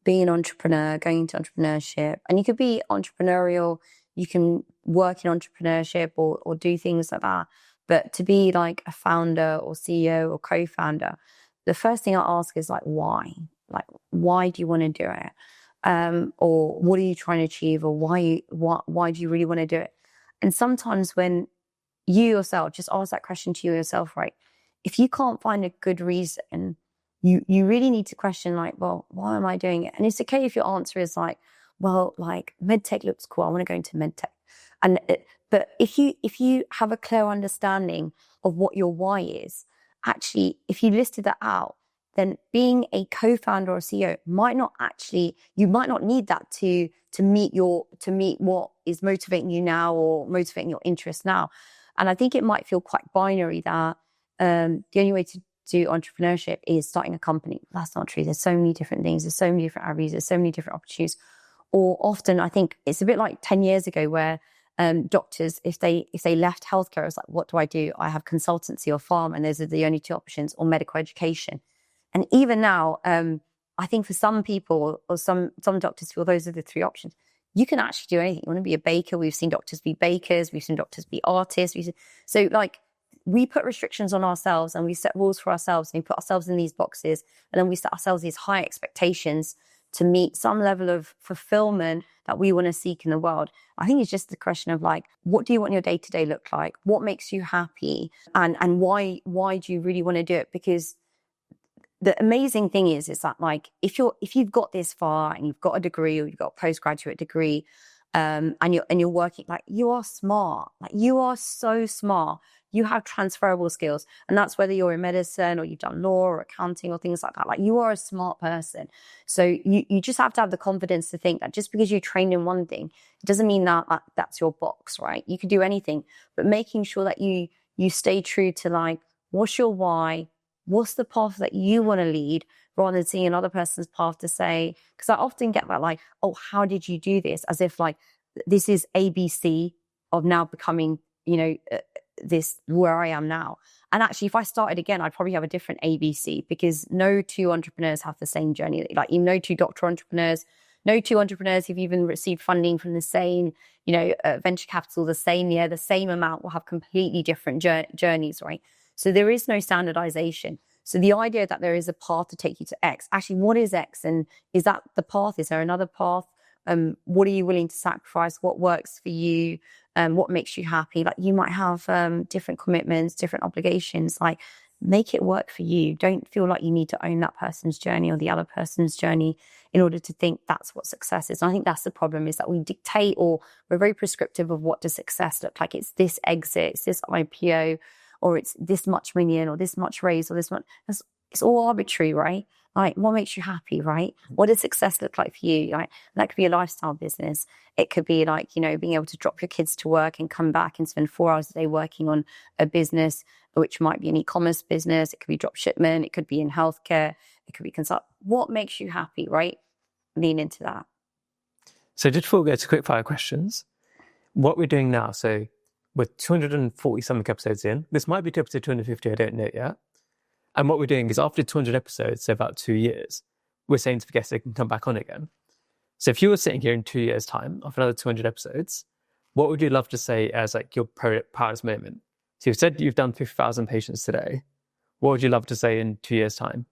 being an entrepreneur, going into entrepreneurship, and you could be entrepreneurial, you can work in entrepreneurship or do things like that, but to be like a founder or CEO or co-founder, the first thing I ask is like, why? Like, why do you want to do it? Or what are you trying to achieve? Or why do you really want to do it? And sometimes when you yourself just ask that question to yourself, right? If you can't find a good reason, you really need to question, like, well, why am I doing it? And it's okay if your answer is like, well, like, medtech looks cool, I want to go into medtech. But if you have a clear understanding of what your why is, actually, if you listed that out, then being a co-founder or CEO you might not need that to meet what is motivating you now or motivating your interests now. And I think it might feel quite binary that the only way to do entrepreneurship is starting a company. That's not true. There's so many different things. There's so many different avenues. There's so many different opportunities. Or often, I think it's a bit like 10 years ago where doctors, if they left healthcare, it's like, what do? I have consultancy or pharma, and those are the only two options, or medical education. And even now, I think for some people or some doctors feel those are the three options. You can actually do anything. You want to be a baker? We've seen doctors be bakers. We've seen doctors be artists. So like, we put restrictions on ourselves and we set rules for ourselves, and we put ourselves in these boxes, and then we set ourselves these high expectations to meet some level of fulfillment that we want to seek in the world. I think it's just the question of like, what do you want your day-to-day look like? What makes you happy? And why do you really want to do it? Because the amazing thing is that, like, if you've got this far and you've got a degree or you've got a postgraduate degree, and you're working, like, you are smart. Like, you are so smart. You have transferable skills, and that's whether you're in medicine or you've done law or accounting or things like that. Like, you are a smart person. So you just have to have the confidence to think that just because you trained in one thing, it doesn't mean that that's your box, right? You can do anything, but making sure that you stay true to, like, what's your why? what's the path that you want to lead, rather than seeing another person's path to say, because I often get that like, oh, how did you do this? As if like this is ABC of now becoming, this where I am now. And actually, if I started again, I'd probably have a different ABC, because no two entrepreneurs have the same journey. Like, no two doctor entrepreneurs, no two entrepreneurs who've even received funding from the same, venture capital the same year, the same amount, will have completely different journeys, right? So there is no standardization. So the idea that there is a path to take you to X, actually, what is X? And is that the path? Is there another path? What are you willing to sacrifice? What works for you? What makes you happy? Like, you might have different commitments, different obligations. Like, make it work for you. Don't feel like you need to own that person's journey or the other person's journey in order to think that's what success is. And I think that's the problem, is that we dictate, or we're very prescriptive of what does success look like. It's this exit, it's this IPO, or it's this much million, or this much raise, or this much. It's all arbitrary, right? Like, what makes you happy, right? What does success look like for you? Like, that could be a lifestyle business. It could be like, being able to drop your kids to work and come back and spend 4 hours a day working on a business, which might be an e-commerce business. It could be drop shipment. It could be in healthcare. It could be consult. What makes you happy, right? Lean into that. So just before we go to quick fire questions, what we're doing now, so we're 240 something episodes in. This might be to episode 250, I don't know yet. And what we're doing is, after 200 episodes, so about 2 years, we're saying to the guests they can come back on again. So if you were sitting here in 2 years' time, after another 200 episodes, what would you love to say as like your proudest moment? So you've said you've done 50,000 patients today. What would you love to say in 2 years' time?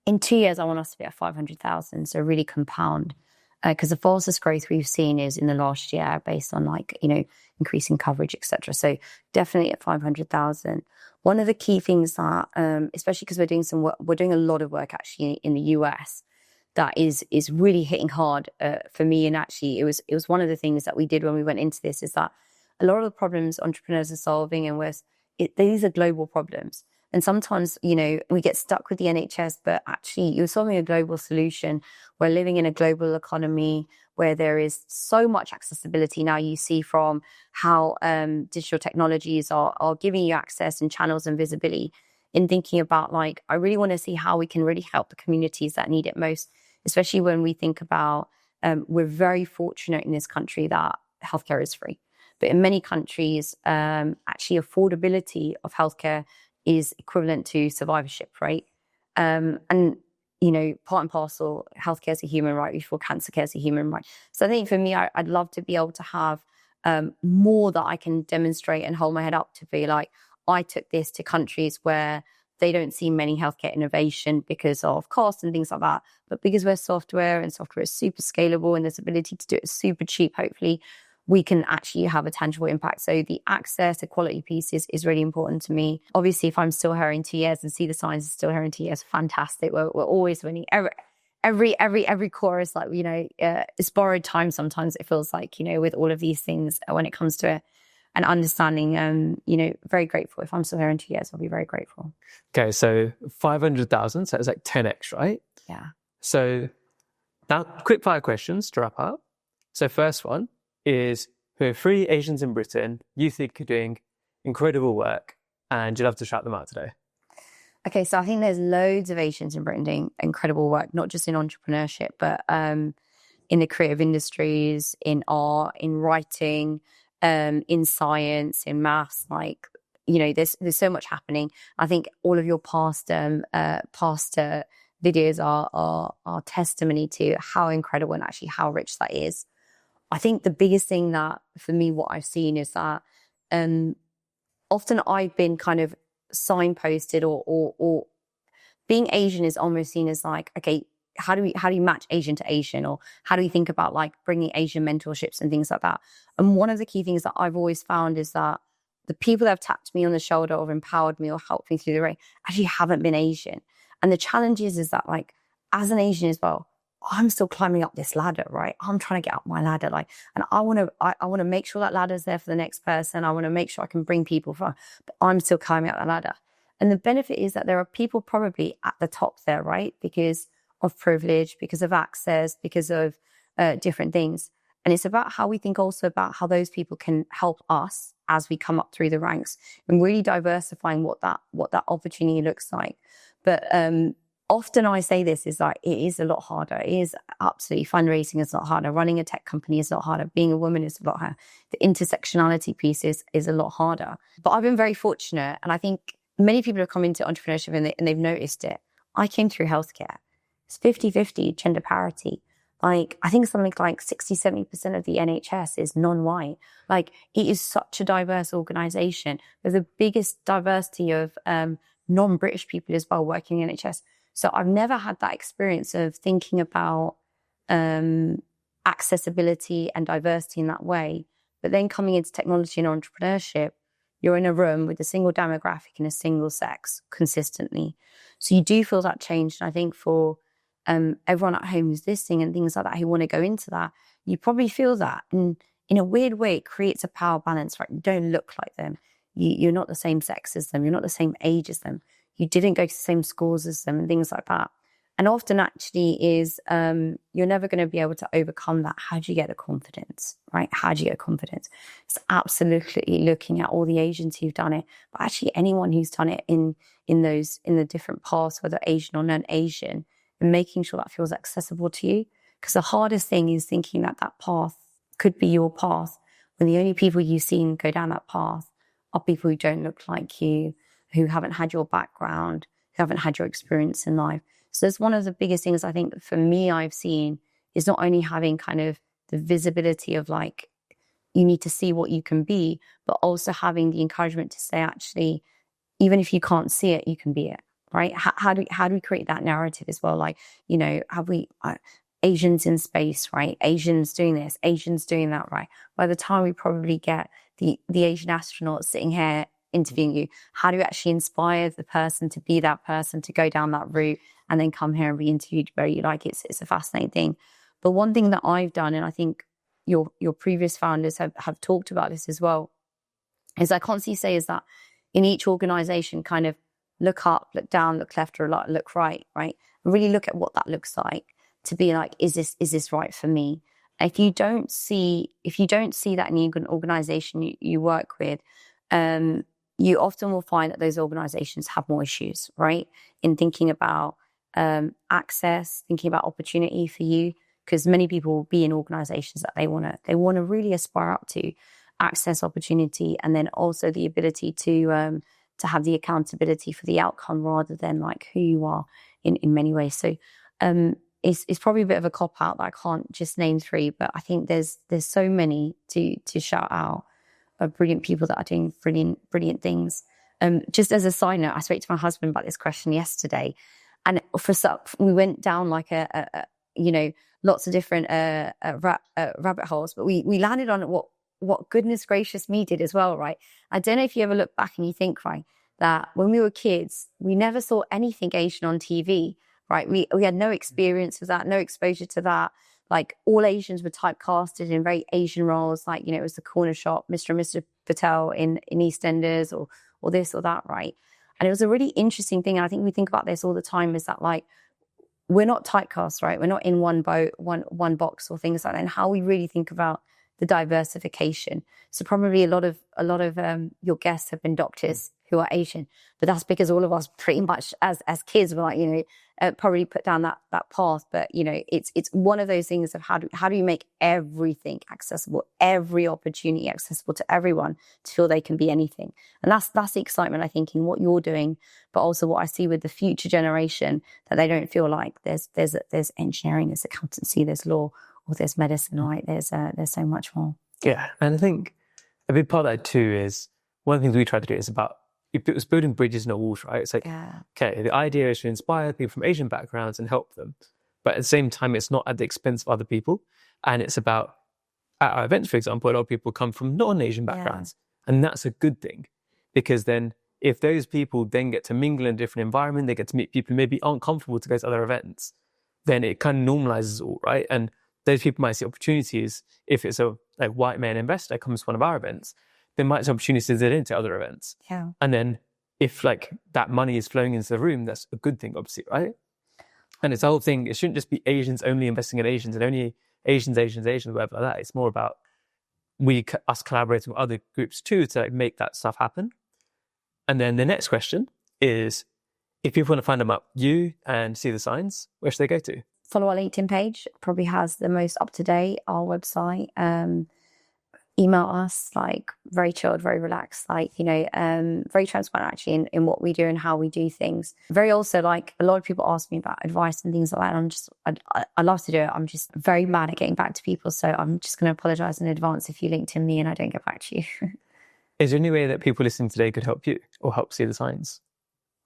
In 2 years, I want us to be at 500,000. So really compound. Because the fastest growth we've seen is in the last year, based on increasing coverage, etc. So definitely at 500,000. One of the key things that, especially because we're doing some work, we're doing a lot of work actually in the US, that is really hitting hard for me. And actually, it was one of the things that we did when we went into this, is that a lot of the problems entrepreneurs are solving, and these are global problems. And sometimes, we get stuck with the NHS, but actually you're solving a global solution. We're living in a global economy where there is so much accessibility now. You see from how digital technologies are giving you access and channels and visibility, in thinking about like, I really want to see how we can really help the communities that need it most, especially when we think about, we're very fortunate in this country that healthcare is free. But in many countries, actually affordability of healthcare is equivalent to survivorship, right? And, part and parcel, healthcare is a human right, before cancer care is a human right. So I think for me, I'd love to be able to have more that I can demonstrate and hold my head up to be like, I took this to countries where they don't see many healthcare innovation because of cost and things like that. But because we're software, and software is super scalable, and there's ability to do it super cheap, hopefully, we can actually have a tangible impact. So the access, equality piece is really important to me. Obviously, if I'm still here in 2 years and see the signs is still here in 2 years, fantastic. We're always winning. Every chorus, like, it's borrowed time sometimes, it feels like, with all of these things when it comes to it. And understanding, very grateful. If I'm still here in 2 years, I'll be very grateful. Okay, so 500,000, so it's like 10x, right? Yeah. So now, quick fire questions to wrap up. So first one is, who are 3 Asians in Britain you think are doing incredible work, and you'd love to shout them out today? Okay, so I think there's loads of Asians in Britain doing incredible work, not just in entrepreneurship, but in the creative industries, in art, in writing, in science, in maths. Like, there's so much happening. I think all of your past videos are testimony to how incredible and actually how rich that is. I think the biggest thing that, for me, what I've seen is that often I've been kind of signposted, or being Asian is almost seen as like, okay, how do you match Asian to Asian, or how do we think about like bringing Asian mentorships and things like that? And one of the key things that I've always found is that the people that have tapped me on the shoulder or empowered me or helped me through the way actually haven't been Asian. And the challenge is that, like, as an Asian as well, I'm still climbing up this ladder, right? I'm trying to get up my ladder, like, and I want to make sure that ladder's there for the next person. I want to make sure I can bring people from, but I'm still climbing up the ladder. And the benefit is that there are people probably at the top there, right? Because of privilege, because of access, because of different things. And it's about how we think also about how those people can help us as we come up through the ranks, and really diversifying what that opportunity looks like. But often I say this is like, it is a lot harder. It is absolutely, fundraising is a lot harder. Running a tech company is a lot harder. Being a woman is a lot harder. The intersectionality piece is a lot harder. But I've been very fortunate, and I think many people have come into entrepreneurship and they've noticed it. I came through healthcare. It's 50-50 gender parity. Like, I think something like 60-70% of the NHS is non-white. Like, it is such a diverse organization. There's the biggest diversity of non-British people as well working in NHS. So I've never had that experience of thinking about accessibility and diversity in that way. But then coming into technology and entrepreneurship, you're in a room with a single demographic and a single sex consistently. So you do feel that change. And I think for everyone at home who's listening and things like that who want to go into that, you probably feel that. And in a weird way, it creates a power balance, right? You don't look like them. You're not the same sex as them. You're not the same age as them. You didn't go to the same schools as them and things like that. And often actually is you're never going to be able to overcome that. How do you get the confidence, right? How do you get confidence? It's absolutely looking at all the Asians who've done it, but actually anyone who's done it in the different paths, whether Asian or non-Asian, and making sure that feels accessible to you. Because the hardest thing is thinking that that path could be your path when the only people you've seen go down that path are people who don't look like you, who haven't had your background, who haven't had your experience in life. So that's one of the biggest things I think for me I've seen is not only having kind of the visibility of like, you need to see what you can be, but also having the encouragement to say, actually, even if you can't see it, you can be it, right? How do we create that narrative as well? Like, you know, have we Asians in space, right? Asians doing this, Asians doing that, right? By the time we probably get the Asian astronauts sitting here interviewing you, how do you actually inspire the person to be that person, to go down that route and then come here and be interviewed where you like? It's a fascinating thing. But one thing that I've done, and I think your previous founders have talked about this as well, is I constantly say is that in each organization, kind of look up, look down, look left or look right, right? And really look at what that looks like to be like, is this right for me? If you don't see that in an organization you work with, you often will find that those organizations have more issues, right? In thinking about access, thinking about opportunity for you, because many people will be in organizations that they want to really aspire up to access, opportunity, and then also the ability to have the accountability for the outcome rather than like who you are in many ways. So it's probably a bit of a cop out that I can't just name three, but I think there's so many to shout out of brilliant people that are doing brilliant things. Just as a side note, I spoke to my husband about this question yesterday, and we went down like a lots of different rabbit holes, but we landed on what goodness gracious me did as well, right? I don't know if you ever look back and you think, right, that when we were kids, we never saw anything Asian on TV, right? We had no experience with that, no exposure to that. Like all Asians were typecasted in very Asian roles, like, you know, it was the corner shop, Mr. and Mr. Patel in EastEnders or this or that, right? And it was a really interesting thing. And I think we think about this all the time is that like, we're not typecast, right? We're not in one boat, one box or things like that. And how we really think about the diversification. So probably a lot of your guests have been doctors who are Asian, but that's because all of us pretty much as kids were like, you know, probably put down that path. But you know, it's one of those things of how do you make everything accessible, every opportunity accessible to everyone to feel they can be anything. And that's the excitement I think in what you're doing, but also what I see with the future generation, that they don't feel like there's engineering, there's accountancy, there's law, or there's medicine, right? There's so much more. Yeah, and I think a big part of that too is one of the things we try to do is about it was building bridges, not walls, right? It's like, okay, the idea is to inspire people from Asian backgrounds and help them, but at the same time, it's not at the expense of other people. And it's about, at our events, for example, a lot of people come from non-Asian backgrounds, and that's a good thing, because then if those people then get to mingle in a different environment, they get to meet people who maybe aren't comfortable to go to other events, then it kind of normalizes all, right? And those people might see opportunities. If it's a like white male investor comes to one of our events, they might see opportunities to get into other events. Yeah. And then if like that money is flowing into the room, that's a good thing, obviously, right? And it's the whole thing. It shouldn't just be Asians only investing in Asians and only Asians, whatever like that. It's more about us collaborating with other groups too to like make that stuff happen. And then the next question is, if people want to find about you and see the signs, where should they go to? Follow our LinkedIn page. Probably has the most up to date. Our website. Email us, like very chilled, very relaxed, like, very transparent actually in what we do and how we do things. Very also, like, a lot of people ask me about advice and things like that. And I love to do it. I'm just very bad at getting back to people. So I'm just going to apologize in advance if you LinkedIn me and I don't get back to you. Is there any way that people listening today could help you or help see the signs?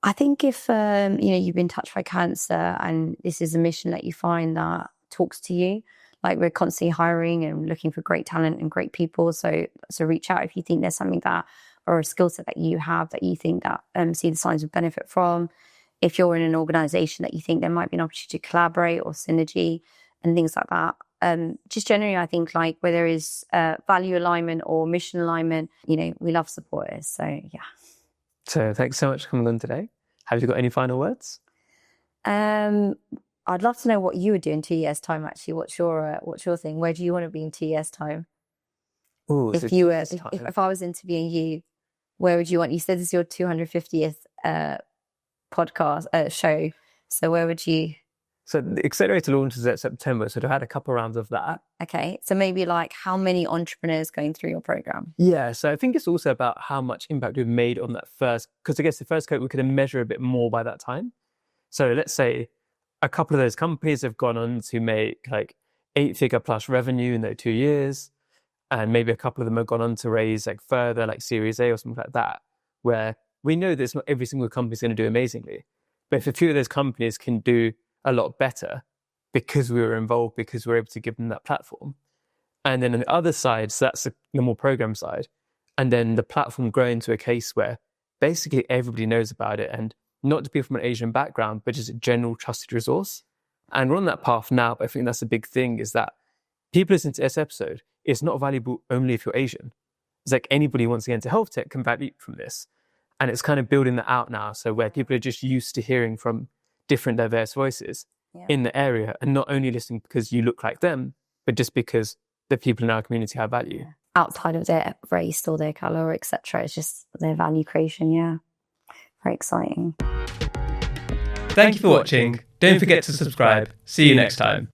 I think if, you've been touched by cancer and this is a mission that you find that talks to you, like, we're constantly hiring and looking for great talent and great people. So reach out if you think there's something that, or a skill set that you have that you think that See the Signs would benefit from. If you're in an organization that you think there might be an opportunity to collaborate or synergy and things like that. Just generally, I think, like, where there is value alignment or mission alignment, we love supporters. So, yeah. So thanks so much for coming on today. Have you got any final words? I'd love to know what you would do in 2 years' time. Actually, what's your thing? Where do you want to be in 2 years' time? Ooh, if you were, if I was interviewing you, where would you want? You said this is your 250th podcast show. So where would you? So the accelerator launches at September. So I've had a couple of rounds of that. Okay, so maybe like how many entrepreneurs going through your program? Yeah, so I think it's also about how much impact we've made on that first. Because I guess the first cohort we could measure a bit more by that time. So let's say a couple of those companies have gone on to make like 8-figure plus revenue in their 2 years. And maybe a couple of them have gone on to raise like further, like Series A or something like that, where we know that not every single company is going to do amazingly. But if a few of those companies can do a lot better because we were involved, because we were able to give them that platform. And then on the other side, so that's the more program side. And then the platform grow into a case where basically everybody knows about it, and not to people from an Asian background, but just a general trusted resource. And we're on that path now, but I think that's a big thing, is that people listening to this episode, it's not valuable only if you're Asian. It's like anybody who wants to get into health tech can benefit from this. And it's kind of building that out now, so where people are just used to hearing from different diverse voices in the area, and not only listening because you look like them, but just because the people in our community have value. Outside of their race or their colour, etc. It's just their value creation, yeah. Very exciting. Thank you for watching. Don't forget to subscribe. See you next time.